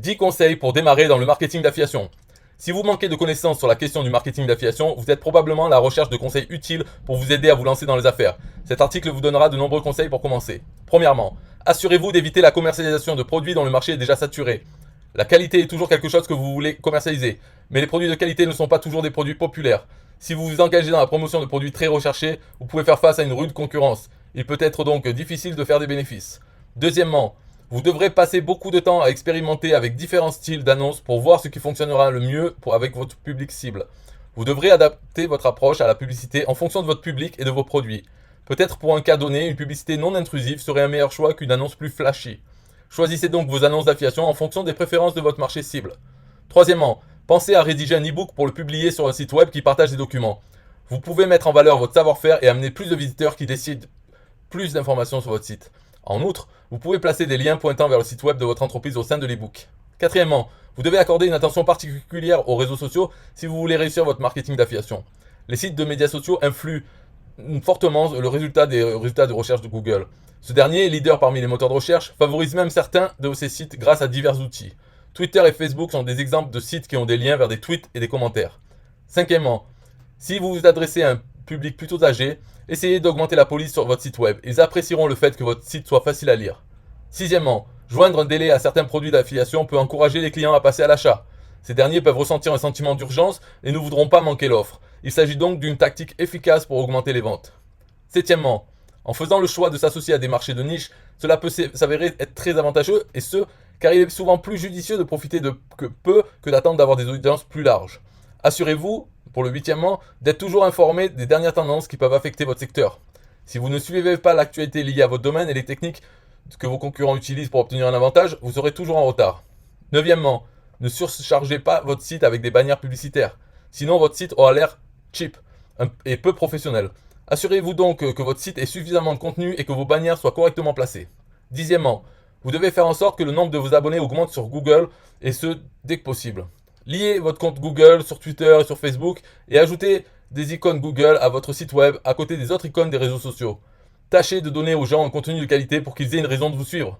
10 conseils pour démarrer dans le marketing d'affiliation. Si vous manquez de connaissances sur la question du marketing d'affiliation, vous êtes probablement à la recherche de conseils utiles pour vous aider à vous lancer dans les affaires. Cet article vous donnera de nombreux conseils pour commencer. Premièrement, assurez-vous d'éviter la commercialisation de produits dont le marché est déjà saturé. La qualité est toujours quelque chose que vous voulez commercialiser, mais les produits de qualité ne sont pas toujours des produits populaires. Si vous vous engagez dans la promotion de produits très recherchés, vous pouvez faire face à une rude concurrence. Il peut être donc difficile de faire des bénéfices. Deuxièmement, vous devrez passer beaucoup de temps à expérimenter avec différents styles d'annonces pour voir ce qui fonctionnera le mieux avec votre public cible. Vous devrez adapter votre approche à la publicité en fonction de votre public et de vos produits. Peut-être pour un cas donné, une publicité non intrusive serait un meilleur choix qu'une annonce plus flashy. Choisissez donc vos annonces d'affiliation en fonction des préférences de votre marché cible. Troisièmement, pensez à rédiger un e-book pour le publier sur un site web qui partage des documents. Vous pouvez mettre en valeur votre savoir-faire et amener plus de visiteurs qui décident plus d'informations sur votre site. En outre, vous pouvez placer des liens pointant vers le site web de votre entreprise au sein de l'e-book. Quatrièmement, vous devez accorder une attention particulière aux réseaux sociaux si vous voulez réussir votre marketing d'affiliation. Les sites de médias sociaux influent fortement le résultat des résultats de recherche de Google. Ce dernier, leader parmi les moteurs de recherche, favorise même certains de ces sites grâce à divers outils. Twitter et Facebook sont des exemples de sites qui ont des liens vers des tweets et des commentaires. Cinquièmement, si vous vous adressez à un public plutôt âgé, essayez d'augmenter la police sur votre site web. Ils apprécieront le fait que votre site soit facile à lire. Sixièmement, joindre un délai à certains produits d'affiliation peut encourager les clients à passer à l'achat. Ces derniers peuvent ressentir un sentiment d'urgence et ne voudront pas manquer l'offre. Il s'agit donc d'une tactique efficace pour augmenter les ventes. Septièmement, en faisant le choix de s'associer à des marchés de niche, cela peut s'avérer être très avantageux, et ce, car il est souvent plus judicieux de profiter de peu que d'attendre d'avoir des audiences plus larges. Assurez-vous, pour le huitièmement, d'être toujours informé des dernières tendances qui peuvent affecter votre secteur. Si vous ne suivez pas l'actualité liée à votre domaine et les techniques que vos concurrents utilisent pour obtenir un avantage, vous serez toujours en retard. Neuvièmement, ne surchargez pas votre site avec des bannières publicitaires. Sinon, votre site aura l'air cheap et peu professionnel. Assurez-vous donc que votre site ait suffisamment de contenu et que vos bannières soient correctement placées. Dixièmement, vous devez faire en sorte que le nombre de vos abonnés augmente sur Google, et ce, dès que possible. Liez votre compte Google sur Twitter et sur Facebook et ajoutez des icônes Google à votre site web à côté des autres icônes des réseaux sociaux. Tâchez de donner aux gens un contenu de qualité pour qu'ils aient une raison de vous suivre.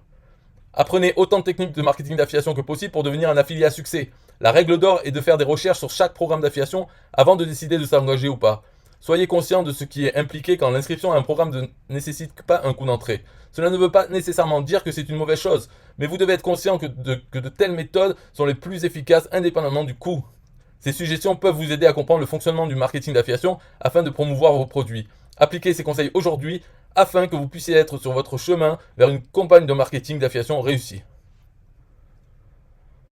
Apprenez autant de techniques de marketing d'affiliation que possible pour devenir un affilié à succès. La règle d'or est de faire des recherches sur chaque programme d'affiliation avant de décider de s'engager ou pas. Soyez conscient de ce qui est impliqué quand l'inscription à un programme ne nécessite pas un coût d'entrée. Cela ne veut pas nécessairement dire que c'est une mauvaise chose, mais vous devez être conscient que de telles méthodes sont les plus efficaces indépendamment du coût. Ces suggestions peuvent vous aider à comprendre le fonctionnement du marketing d'affiliation afin de promouvoir vos produits. Appliquez ces conseils aujourd'hui afin que vous puissiez être sur votre chemin vers une campagne de marketing d'affiliation réussie.